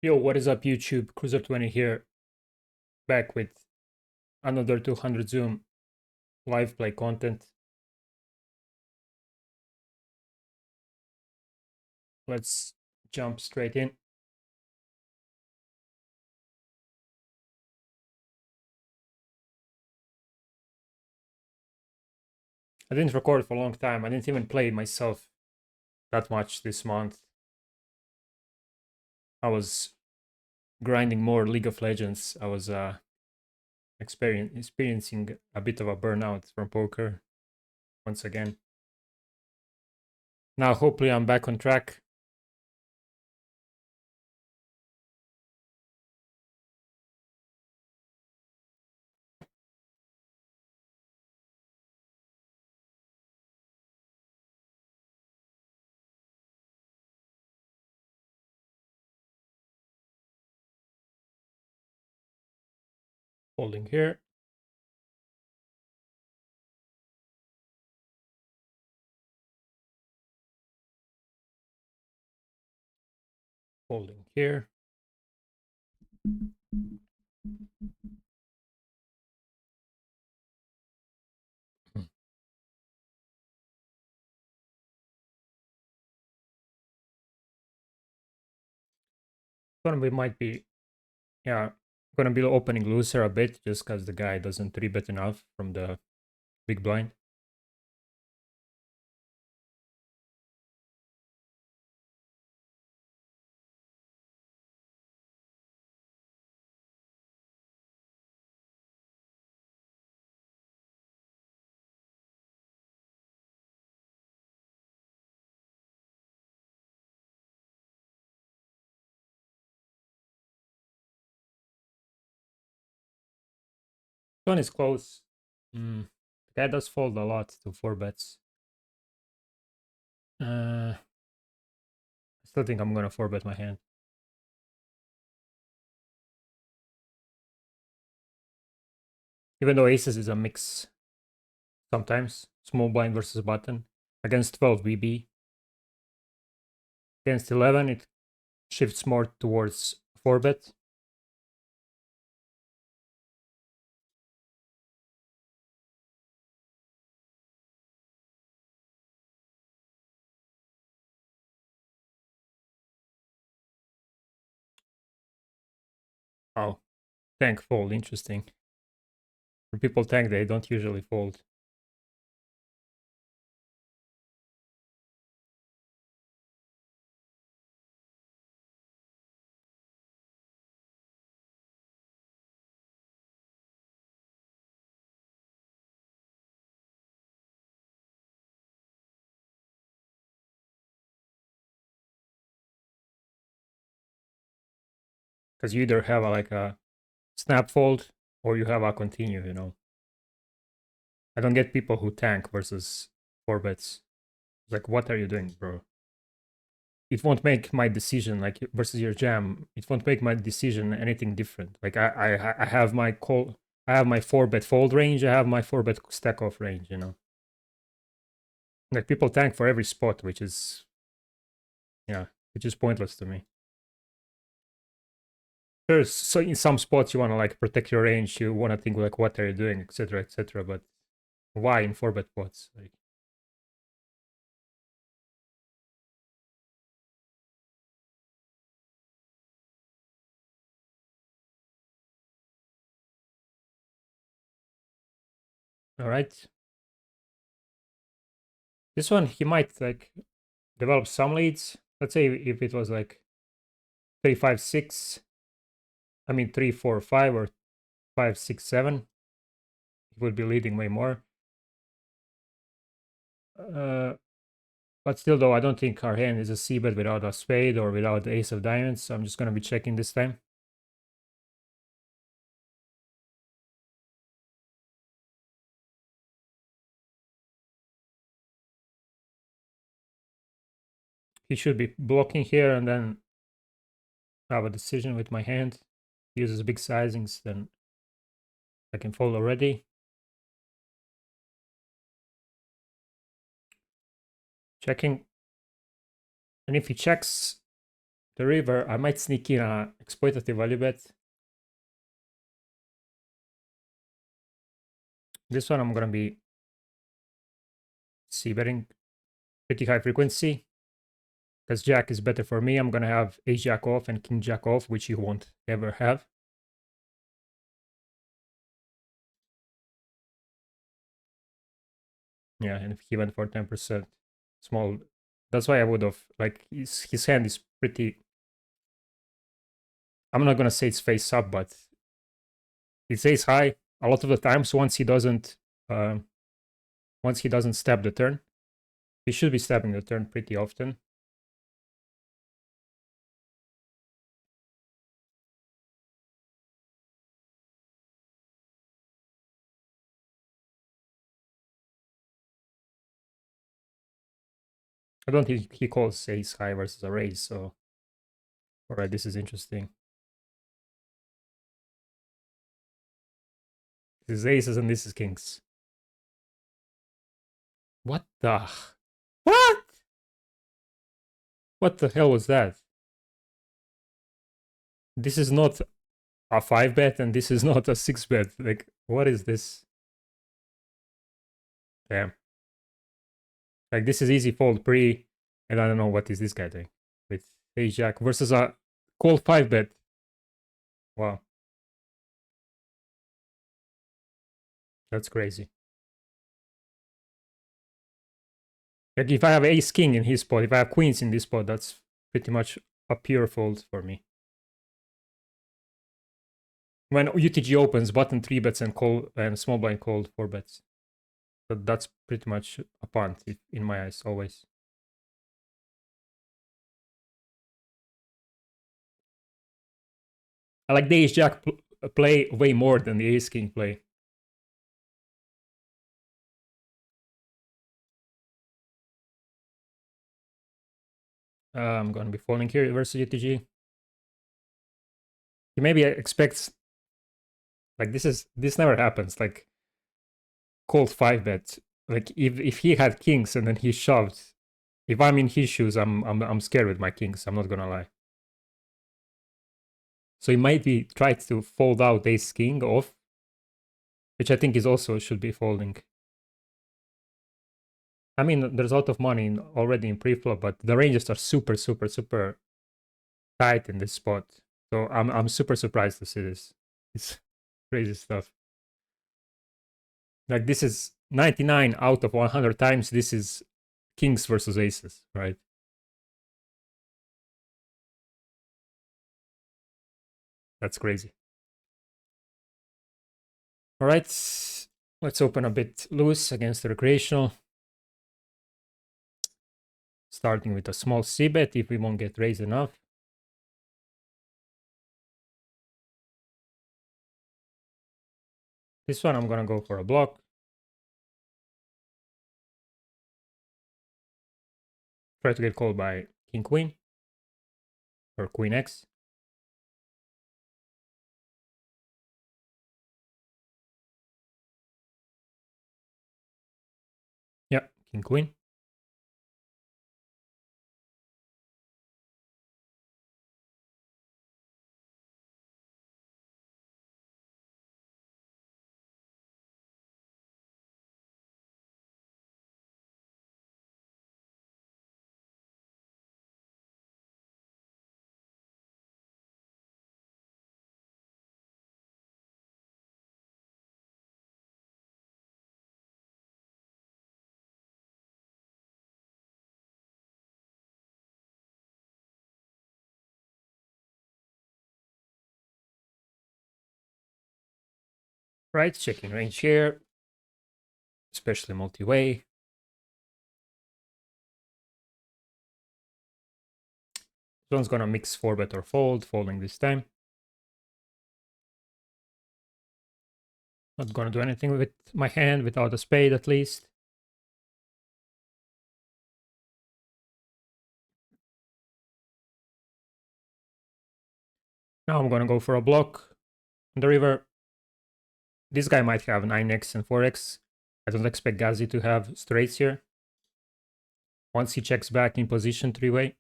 Yo, what is up YouTube? Cruzer20 here, back with another 200 Zoom live play content. Let's jump straight in. I didn't record for a long time. I didn't even play myself that much this month. I was grinding more League of Legends. I was experiencing a bit of a burnout from poker once again. Now hopefully I'm back on track. Holding here. Holding here. Might be, yeah, gonna be opening looser a bit just because the guy doesn't 3-bet enough from the big blind. One is close. The guy does fold a lot to 4-bets. I still think I'm gonna 4-bet my hand. Even though aces is a mix sometimes. Small blind versus button. Against 12 BB. Against 11 it shifts more towards 4-bet. Oh, tank fold, interesting. When people tank, they don't usually fold. Because you either have like a snap fold or you have a continue, you know. I don't get people who tank versus 4-bets. Like, what are you doing, bro? It won't make my decision, like versus your jam, it won't make my decision anything different. Like I have my call, I have my 4-bet fold range, I have my 4-bet stack off range, you know. Like people tank for every spot, which is, yeah, which is pointless to me. There's, so in some spots you want to like protect your range, you want to think like what are you doing, etc, etc, but why in 4-bet spots? Like, all right, this one he might like develop some leads. Let's say if it was like 3 5 6, I mean 3 4 5 or 5 6 7, he would be leading way more. But still, though, I don't think our hand is a c-bet without a spade or without the ace of diamonds, so I'm just going to be checking this time. He should be blocking here and then have a decision with my hand. He uses big sizings, then I can fold already. Checking. And if he checks, the river, I might sneak in a exploitative value bet. This one I'm gonna be c-betting pretty high frequency. Because jack is better for me, I'm gonna have ace jack off and king jack off, which you won't ever have. Yeah, and if he went for 10% small, that's why I would have, like, his hand is pretty, I'm not gonna say it's face up, but it's ace high a lot of the times. Once he doesn't stab the turn, he should be stabbing the turn pretty often. I don't think he calls ace high versus a raise, so alright, this is interesting. This is aces and this is kings. What the? What? What the hell was that? This is not a 5-bet and this is not a 6-bet. Like, what is this? Damn. Like, this is easy fold pre, and I don't know what is this guy doing with ace jack versus a cold 5-bet. Wow. That's crazy. Like, if I have ace king in his spot, if I have queens in this spot, that's pretty much a pure fold for me. When UTG opens, button 3-bets and call and small blind called 4-bets. But that's pretty much a punt in my eyes, always. I like the ace jack play way more than the ace king play. I'm gonna be falling here versus UTG. He maybe expects, like, this never happens. Like, cold 5-bet. Like, if he had kings and then he shoved, if I'm in his shoes, I'm scared with my kings. I'm not gonna lie. So he might be tried to fold out ace king off, which I think is also should be folding. I mean, there's a lot of money already in preflop, but the ranges are super, super, super tight in this spot. So I'm super surprised to see this. It's crazy stuff. Like, this is 99 out of 100 times. This is kings versus aces, right? That's crazy. All right, let's open a bit loose against the recreational. Starting with a small c-bet if we won't get raised enough. This one I'm gonna go for a block. Try to get called by king queen or queen x. Yeah, king queen. Right, checking range here, especially multi-way. This one's gonna mix 4-bet or fold, folding this time. Not gonna do anything with my hand without a spade at least. Now I'm gonna go for a block on the river. This guy might have 9x and 4x. I don't expect Gazi to have straights here. Once he checks back in position 3-way.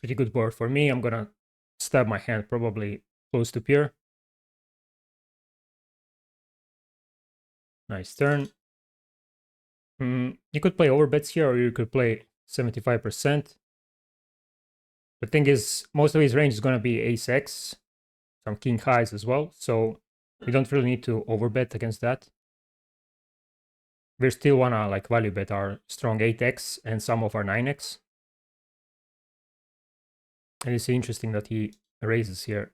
Pretty good board for me. I'm gonna stab my hand probably close to pair. Nice turn. You could play overbets here, or you could play 75%. The thing is, most of his range is gonna be ace X, some king highs as well, so we don't really need to overbet against that. We still wanna like value bet our strong 8x and some of our 9x. And it's interesting that he raises here.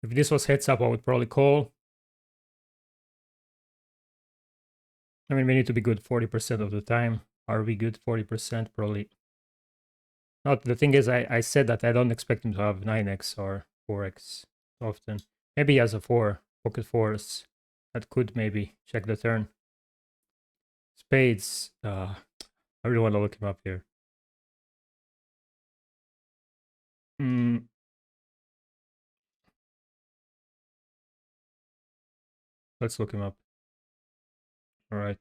If this was heads up, I would probably call. I mean, we need to be good 40% of the time. Are we good 40%? Probably not. The thing is, I said that I don't expect him to have 9x or 4x often. Maybe he has a 4, pocket 4s. That could maybe check the turn. Spades. I really want to look him up here. Let's look him up. All right.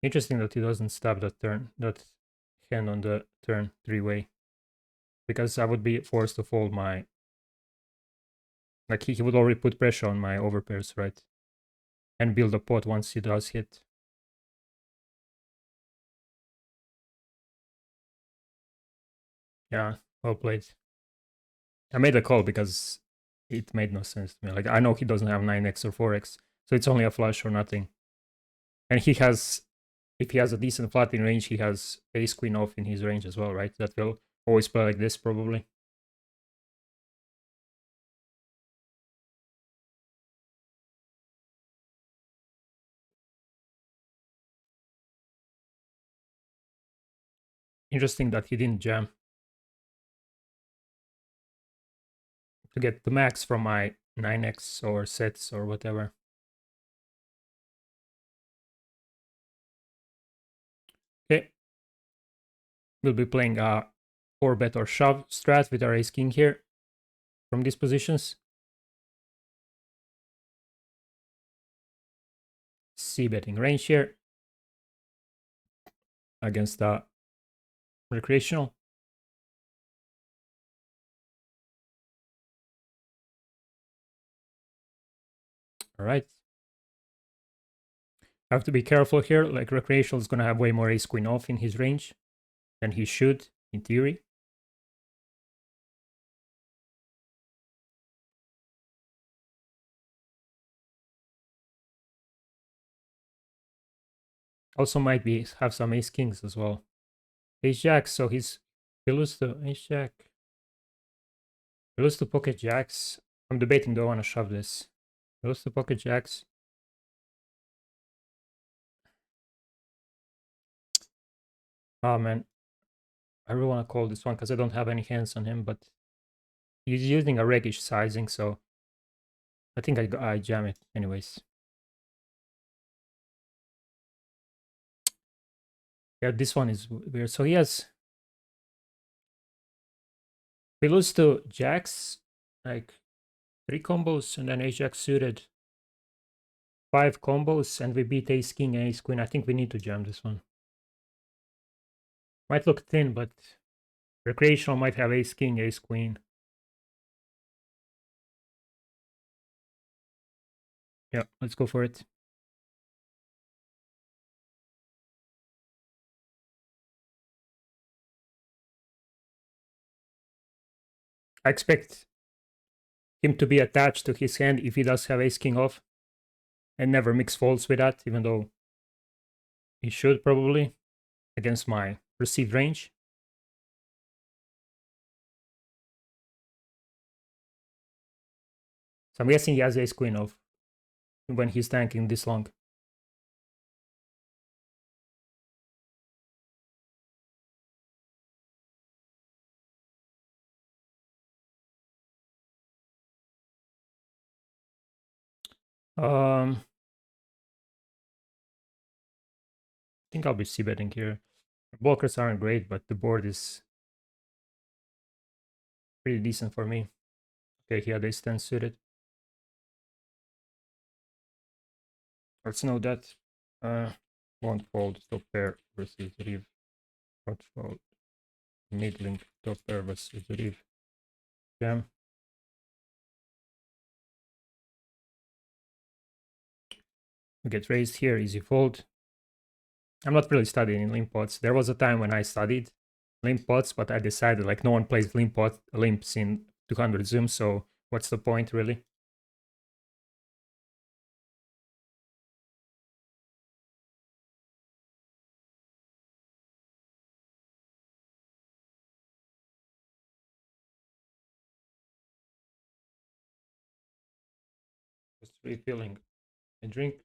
Interesting that he doesn't stab that turn, that hand on the turn 3-way. Because I would be forced to fold my... Like, he would already put pressure on my overpairs, right? And build a pot once he does hit. Yeah, well played. I made a call because it made no sense to me. Like, I know he doesn't have 9x or 4x, so it's only a flush or nothing. And he has... If he has a decent flat in range, he has ace queen off in his range as well, right? That will always play like this, probably. Interesting that he didn't jam. To get the max from my 9x or sets or whatever. Okay. We'll be playing a 4-bet or shove strat with our ace king here from these positions. C-betting range here against the recreational. All right. I have to be careful here. Like, recreational is going to have way more ace queen off in his range than he should, in theory. Also might be have some ace kings as well. Ace jacks, so he loses to ace jack. He loses to pocket jacks. I'm debating, do I want to shove this? He loses to pocket jacks. Oh man, I really want to call this one because I don't have any hands on him, but he's using a regish sizing, so I think I jam it anyways. Yeah, this one is weird. So he has... We lose to jacks, like 3 combos, and then ace jack suited 5 combos, and we beat ace king and ace queen. I think we need to jam this one. Might look thin, but recreational might have ace king, ace queen. Yeah, let's go for it. I expect him to be attached to his hand if he does have ace king off, and never mix folds with that, even though he should probably against my perceived range. So I'm guessing he has ace queen off when he's tanking this long. I think I'll be c-betting here. Blockers aren't great, but the board is pretty decent for me. Okay, he had ace 10 suited. Let's know that. Won't fold, top pair versus reeve. Won't fold. Mid-link top pair versus the reef. Jam. We get raised here, easy fold. I'm not really studying in limp pots. There was a time when I studied limp pots, but I decided like no one plays limps in 200 zoom, so what's the point really? Just refilling a drink.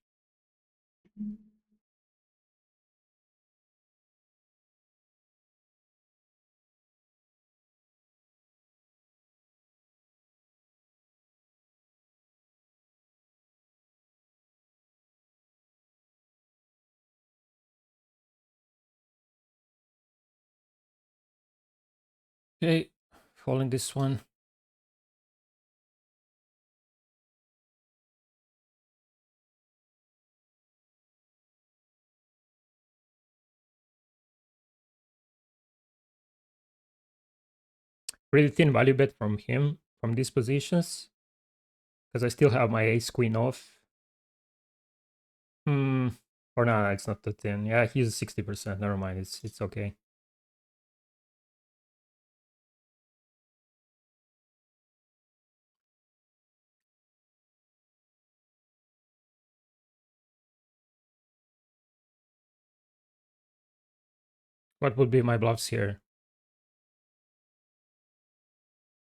Okay, following this one. Really thin value bet from him from these positions because I still have my ace queen off. Or no, it's not that thin. Yeah, he's 60%. Never mind. It's okay. What would be my bluffs here?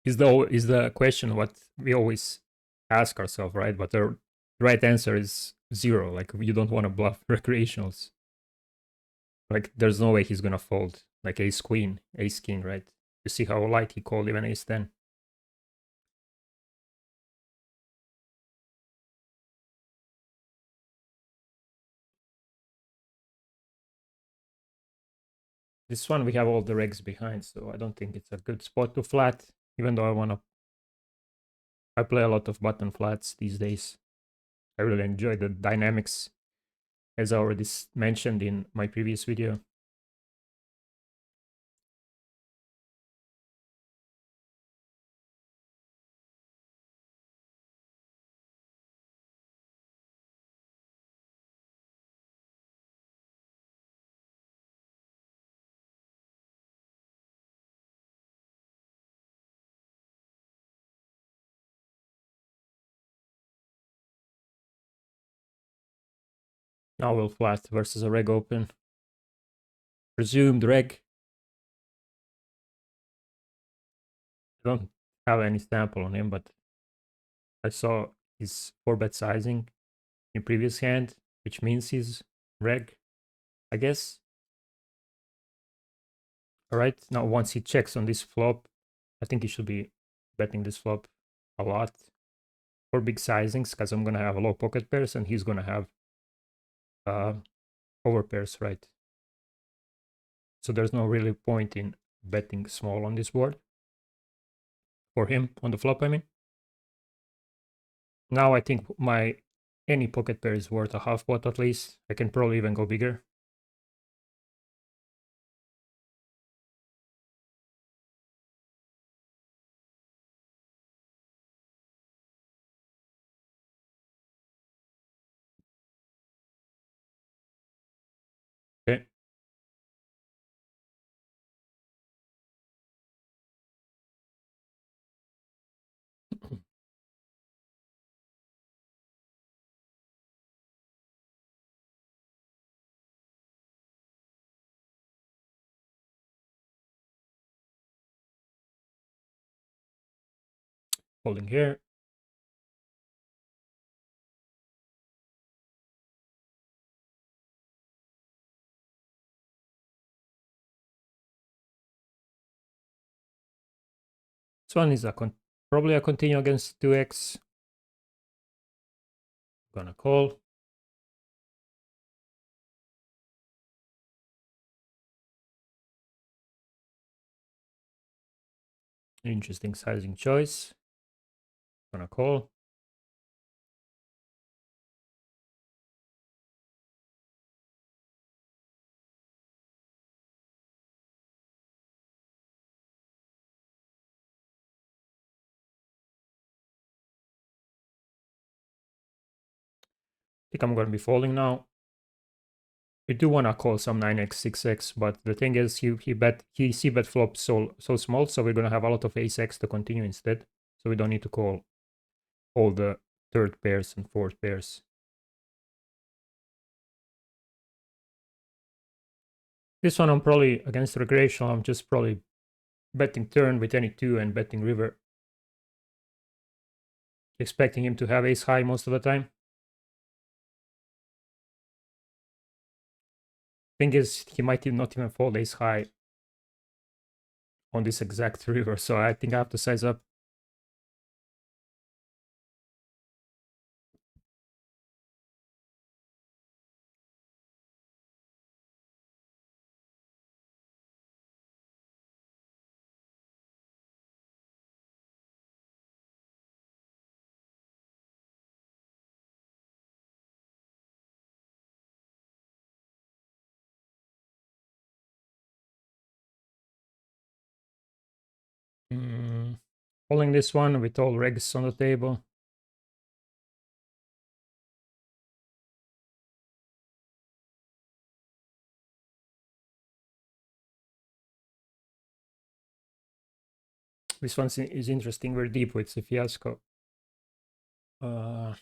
Is the question what we always ask ourselves, right? But the right answer is 0. Like you don't want to bluff recreationals. Like there's no way he's gonna fold like ace queen, ace king, right? You see how light he called even ace 10. This one we have all the regs behind, so I don't think it's a good spot to flat, even though I play a lot of button flats these days. I really enjoy the dynamics, as I already mentioned in my previous video. Now we'll flat versus a reg open. Presumed reg. I don't have any sample on him, but I saw his 4-bet sizing in previous hand, which means he's reg, I guess. Alright, now once he checks on this flop, I think he should be betting this flop a lot for big sizings, because I'm gonna have a low pocket pairs and he's gonna have over pairs, right? So there's no really point in betting small on this board. For him, on the flop, I mean. Now I think my any pocket pair is worth a half pot at least. I can probably even go bigger. Okay. Holding here. This one is probably a continue against 2x. Gonna call. Interesting sizing choice. Gonna call. think I'm gonna be folding now. We do wanna call some 9x, 6x, but the thing is he c-bet flop so small, so we're gonna have a lot of ace-x to continue instead. So we don't need to call all the third pairs and fourth pairs. This one I'm probably against recreational, I'm just probably betting turn with any two and betting river. Expecting him to have ace high most of the time. Thing is, he might not even fold ace high on this exact river, so I think I have to size up. Folding this one with all regs on the table. This one is interesting. We're deep with the fiasco. I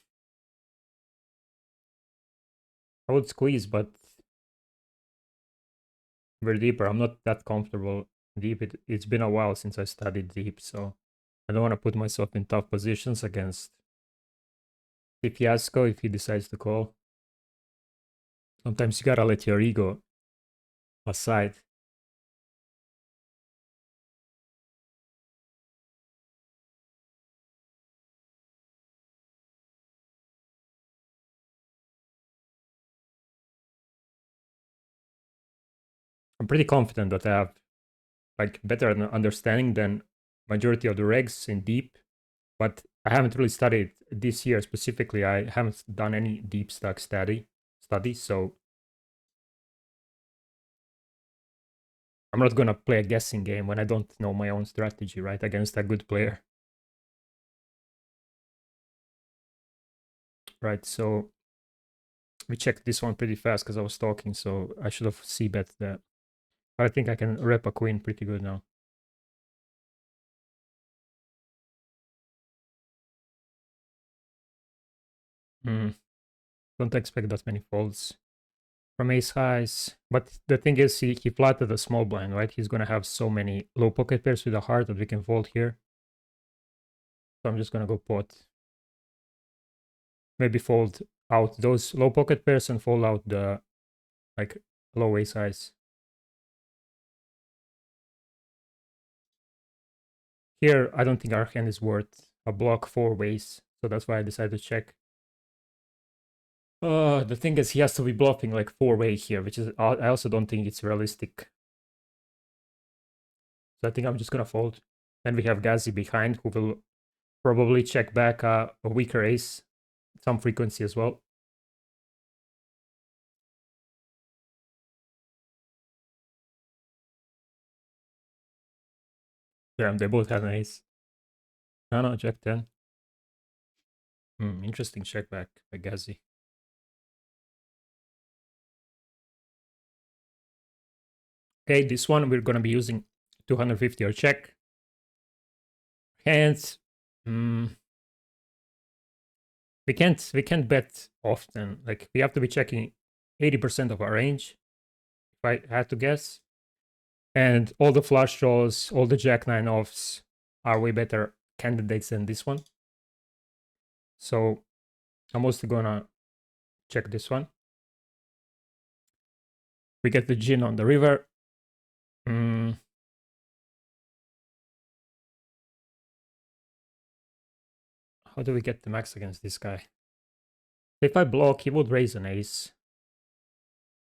would squeeze, but we're deeper. I'm not that comfortable deep. It's been a while since I studied deep, so I don't want to put myself in tough positions against the fiasco if he decides to call. Sometimes you gotta let your ego aside. I'm pretty confident that I have like better understanding than majority of the regs in deep, but I haven't really studied this year specifically. I haven't done any deep stack study, so I'm not gonna play a guessing game when I don't know my own strategy, right, against a good player. Right, so we checked this one pretty fast because I was talking, so I should have c-bet that. But I think I can rep a queen pretty good now. Don't expect that many folds from ace highs. But the thing is, he flatted a small blind, right? He's gonna have so many low pocket pairs with a heart that we can fold here. So I'm just gonna go pot. Maybe fold out those low pocket pairs and fold out the like low ace highs. Here, I don't think our hand is worth a block 4 ways, so that's why I decided to check. The thing is, he has to be bluffing like 4-way here, which is I also don't think it's realistic. So I think I'm just gonna fold. And we have Gazi behind, who will probably check back a weaker ace, some frequency as well. Damn, they both had an ace. No, Jack 10. Interesting check back by Gazi. Okay, this one we're gonna be using 250 or check. Hands. We can't bet often. Like we have to be checking 80% of our range, if I had to guess. And all the flush draws, all the jack nine offs are way better candidates than this one. So I'm mostly gonna check this one. We get the gin on the river. How do we get the max against this guy? If I block, he would raise an ace.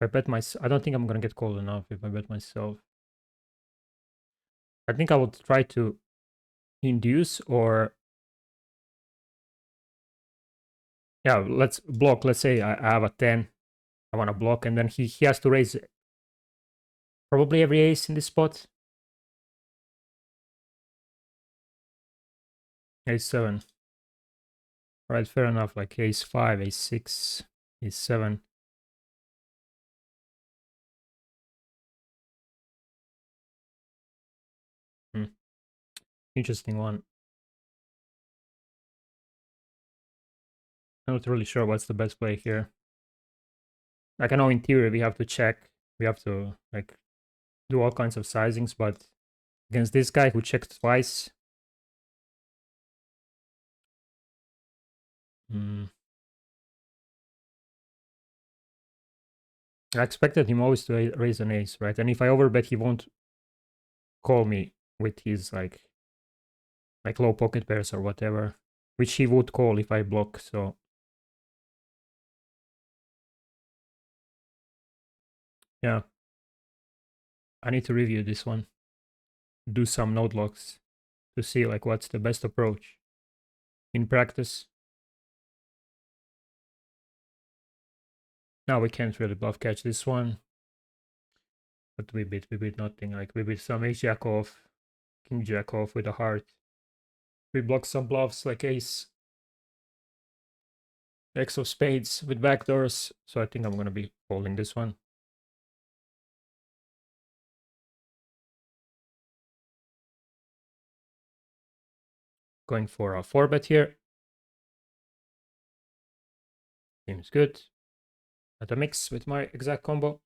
If I bet myself, I don't think I'm gonna get called enough if I bet myself. I think I would try to induce or yeah, let's block. Let's say I have a 10. I want to block, and then he has to raise probably every ace in this spot. Ace 7. Alright, fair enough. Like ace 5, ace 6. is 7. Interesting one. I'm not really sure what's the best play here. Like, I know in theory we have to check, we have to like do all kinds of sizings, but against this guy who checked twice, I expected him always to raise an ace, right? And if I overbet, he won't call me with his like low pocket pairs or whatever, which he would call if I block. So yeah, I need to review this one, do some node locks to see like what's the best approach in practice. Now we can't really bluff catch this one, but we beat nothing. Like we beat some ace jack off, king jack off with a heart. We block some bluffs like ace X of spades with backdoors. So I think I'm gonna be folding this one. Going for a 4-bet here. Seems good. At a mix with my exact combo.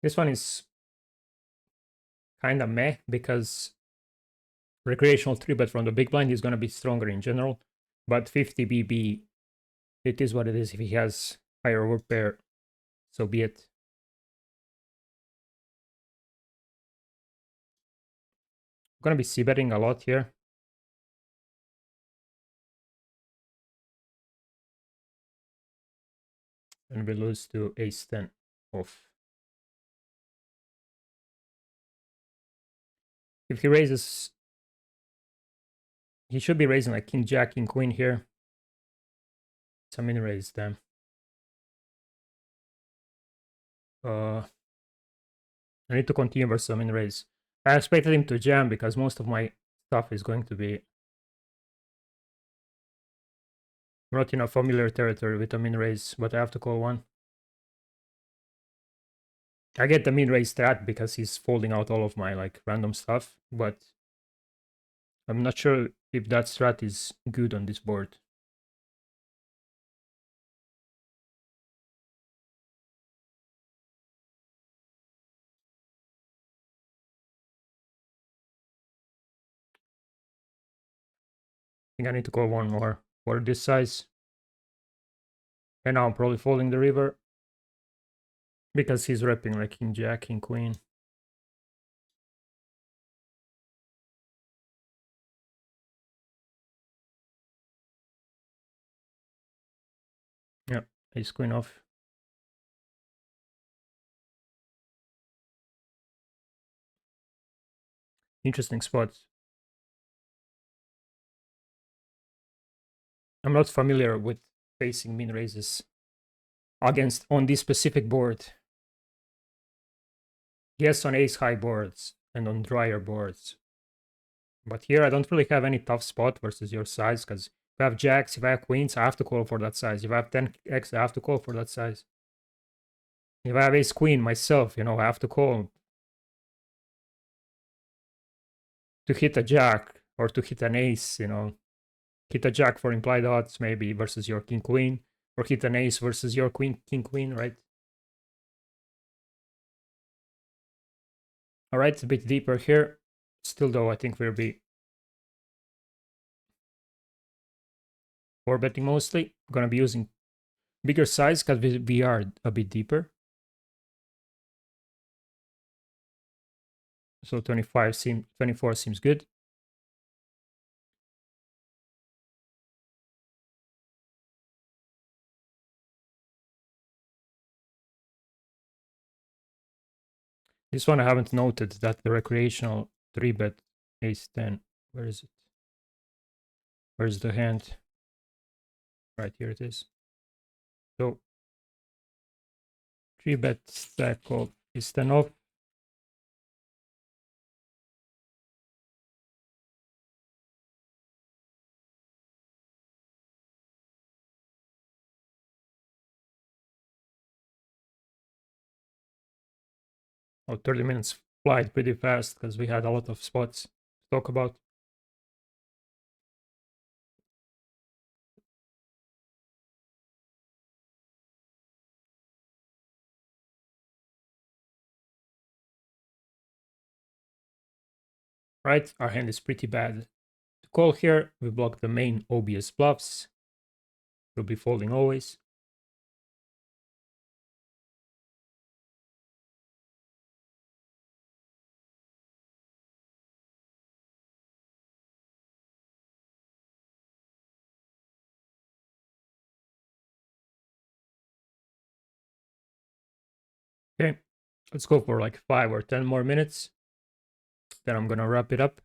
This one is kind of meh because recreational 3-bet from the big blind is going to be stronger in general. But 50 BB, it is what it is. If he has higher overpair, so be it. I'm going to be c-betting a lot here. And we lose to ace-10 off. If he raises, he should be raising like king jack, king queen here. Some in raise them. I need to continue versus some in raise. I expected him to jam because most of my stuff is going to be not in a familiar territory with a min raise, but I have to call one. I get the min raise strat because he's folding out all of my like random stuff, but I'm not sure if that strat is good on this board. I think I need to call one more for this size. And now I'm probably folding the river because he's repping like king jack, king queen. Yeah, ace queen off. Interesting spot. I'm not familiar with facing min raises against on this specific board. Yes, on ace high boards and on drier boards. But here I don't really have any tough spot versus your size because if I have jacks, if I have queens, I have to call for that size. If I have 10x, I have to call for that size. If I have ace queen myself, you know, I have to call to hit a jack or to hit an ace, you know. Hit a jack for implied odds maybe versus your king queen, or hit an ace versus your queen king queen, right? All right, a bit deeper here. Still though, I think we'll be 4-betting mostly. I'm gonna be using bigger size because we are a bit deeper. So 24 seems good. This one I haven't noted that the recreational 3-bet ace-10. Where is it? Where's the hand? Right, here it is. So 3-bet stack of ace-10 off. Oh, 30 minutes flight pretty fast because we had a lot of spots to talk about. Right, our hand is pretty bad. To call here, we block the main obvious bluffs. We'll be folding always. Okay, let's go for like 5 or 10 more minutes. Then I'm gonna wrap it up.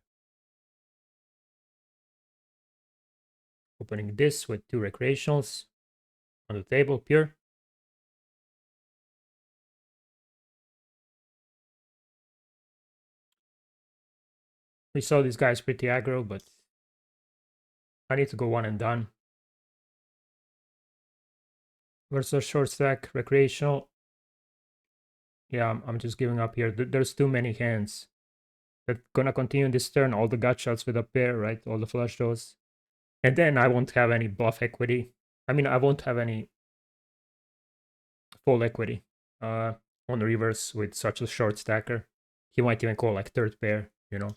Opening this with 2 recreationals on the table, pure. We saw this guy's pretty aggro, but I need to go one and done. Versus short stack, recreational. Yeah, I'm just giving up here. There's too many hands. They're gonna continue this turn, all the gut shots with a pair, right? All the flush draws. And then I won't have any bluff equity. I mean, I won't have any full equity on the reverse with such a short stacker. He might even call like third pair, you know.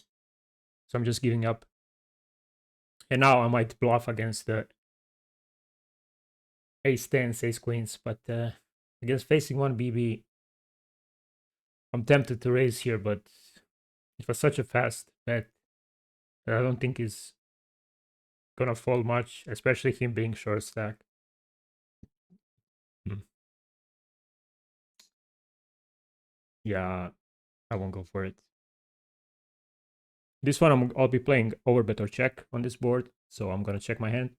So I'm just giving up. And now I might bluff against the ace 10s, ace queens, but against facing 1 BB, I'm tempted to raise here, but it was such a fast bet that I don't think he's gonna fold much, especially him being short stack. Yeah, I won't go for it. This one I'll be playing overbet or check on this board, so I'm gonna check my hand.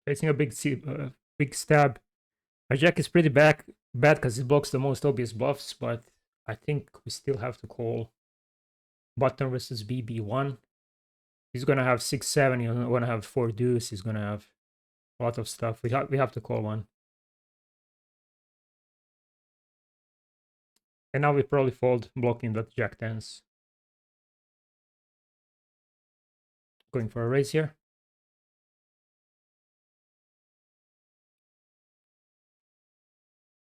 Facing a big stab. My jack is pretty bad because it blocks the most obvious bluffs, but I think we still have to call button versus BB1. He's gonna have 6-7. He's gonna have 4 deuce. He's gonna have a lot of stuff. We have to call one. And now we probably fold, blocking that jack tens. Going for a raise here.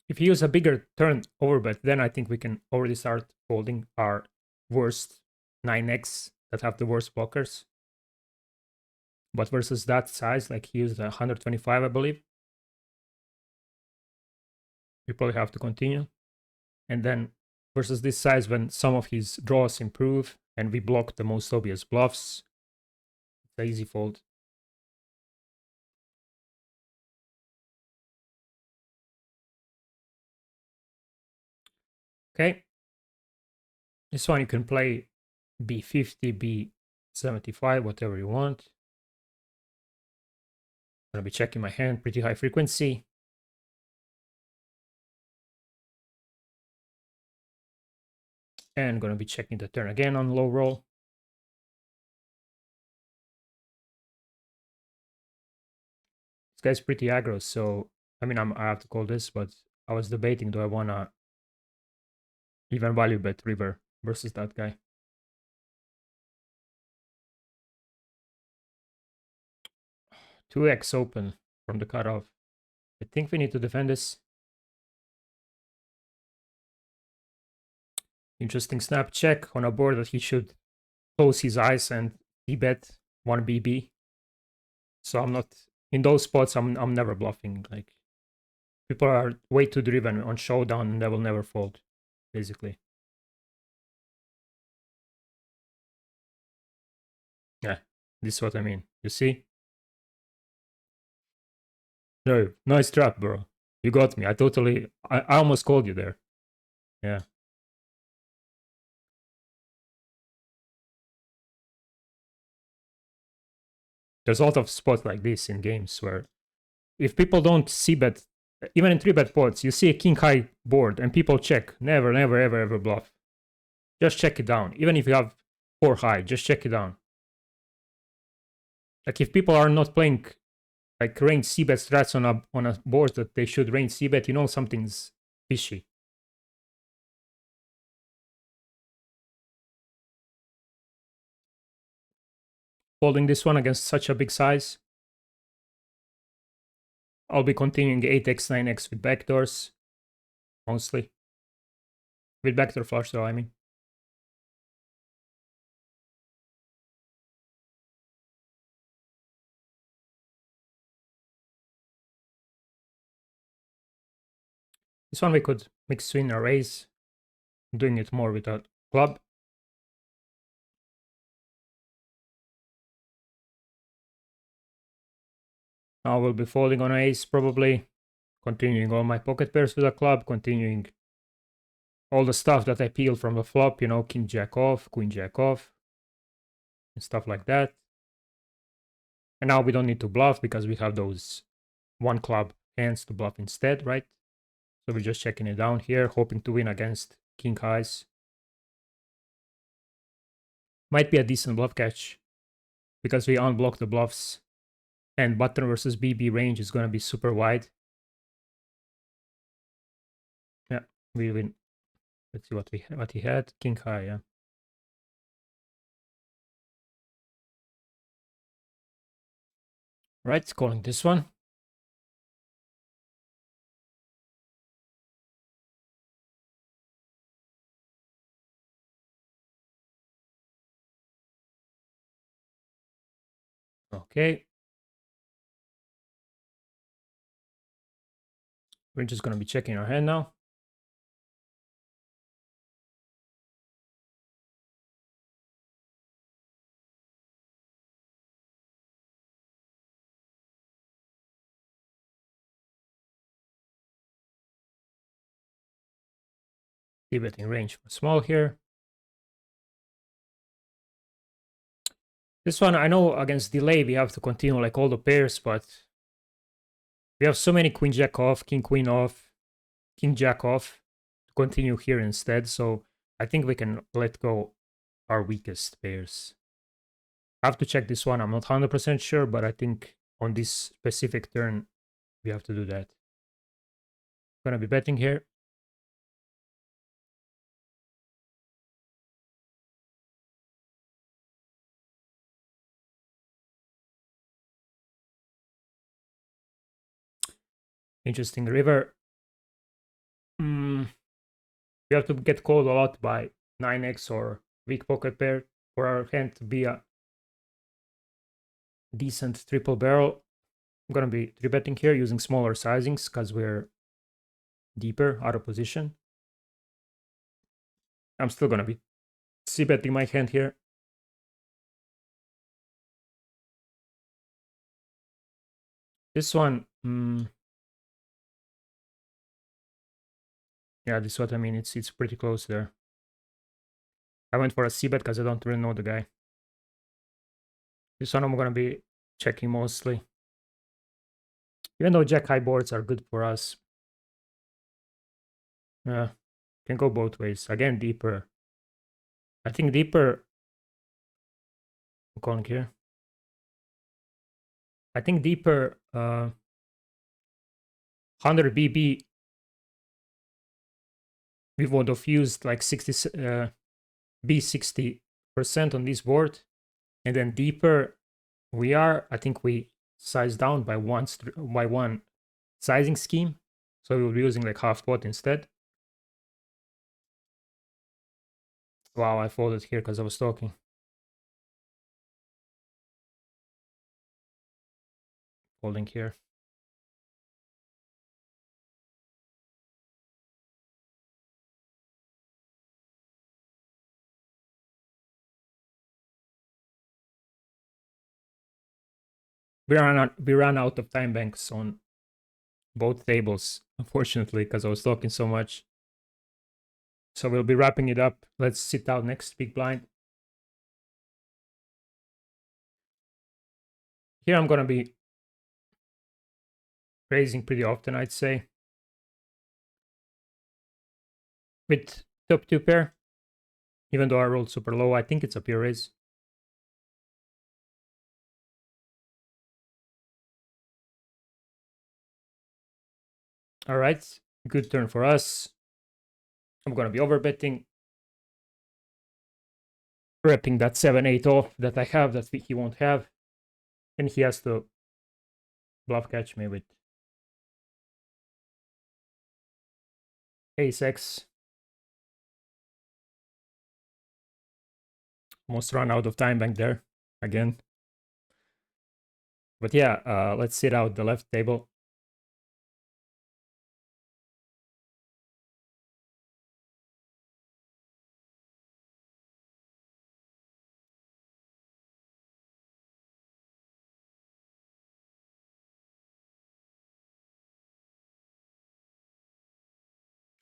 If you use a bigger turn overbet, then I think we can already start folding our worst 9x that have the worst blockers. But versus that size, like he used 125, I believe, we probably have to continue. And then versus this size, when some of his draws improve and we block the most obvious bluffs, it's an easy fold. Okay. This one you can play B50, B75, whatever you want. I'm gonna be checking my hand, pretty high frequency. And gonna be checking the turn again on low roll. This guy's pretty aggro, so I mean I have to call this, but I was debating, do I wanna even value bet river versus that guy? 2x open from the cutoff. I think we need to defend this. Interesting snap check on a board that he should close his eyes and he bet 1 BB. So I'm not in those spots. I'm never bluffing. Like people are way too driven on showdown and they will never fold, basically. Yeah, this is what I mean. You see? No, nice trap, bro. You got me. I almost called you there. Yeah. There's a lot of spots like this in games where if people don't see bet Even in 3-bet pots, you see a king high board and people check. Never, never, ever, ever bluff. Just check it down. Even if you have 4 high, just check it down. Like if people are not playing like range c-bet strats on a board that they should range c-bet, you know something's fishy. Folding this one against such a big size. I'll be continuing 8x, 9x with backdoors, mostly. With backdoor flush though, I mean. This one we could mix in a raise, doing it more with a club. Now we'll be folding on ace probably, continuing all my pocket pairs with a club, continuing all the stuff that I peel from the flop, you know, king jack off, queen jack off, and stuff like that. And now we don't need to bluff because we have those one club hands to bluff instead, right? So we're just checking it down here, hoping to win against king highs. Might be a decent bluff catch because we unblock the bluffs. And button versus BB range is going to be super wide. Yeah, we win. Let's see what he had. King high, yeah. Right, calling this one. Okay. We're just going to be checking our hand now. C-betting range for small here. This one, I know against delay, we have to continue like all the pairs, but we have so many queen jack off, king queen off, king jack off to continue here instead. So I think we can let go our weakest pairs. I have to check this one. I'm not 100% sure, but I think on this specific turn, we have to do that. Gonna be betting here. Interesting river. We have to get called a lot by 9x or weak pocket pair for our hand to be a decent triple barrel. I'm gonna be 3-betting here using smaller sizings because we're deeper out of position. I'm still gonna be c-betting my hand here. This one, yeah, this is what I mean. It's pretty close there. I went for a c-bet because I don't really know the guy. This one I'm gonna be checking mostly. Even though jack high boards are good for us. Yeah, can go both ways. Again, deeper. I think deeper. I'm calling here. I think deeper 100 BB we would have used like 60 B60% on this board, and then deeper we are. I think we size down by one sizing scheme, so we'll be using like half pot instead. Wow, I folded here because I was talking. Folding here. We ran out of time banks on both tables, unfortunately, because I was talking so much. So we'll be wrapping it up. Let's sit out next big blind. Here I'm gonna be raising pretty often, I'd say. with top 2 pair. Even though I rolled super low, I think it's a pure raise. All right, good turn for us. I'm gonna be overbetting, repping that 7-8 off that I have that he won't have, and he has to bluff catch me with ace X. Almost run out of time bank there again. But yeah, let's sit out the left table.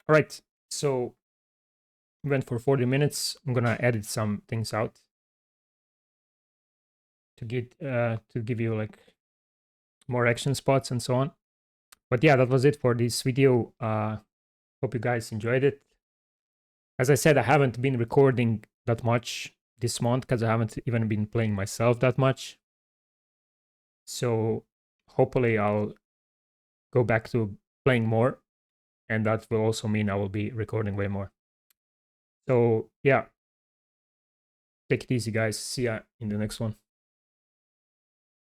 All right, so we went for 40 minutes. I'm gonna edit some things out to give you like more action spots and so on. But yeah, that was it for this video. Hope you guys enjoyed it. As I said, I haven't been recording that much this month because I haven't even been playing myself that much. So hopefully I'll go back to playing more, and that will also mean I will be recording way more. So yeah, take it easy, guys. See ya in the next one.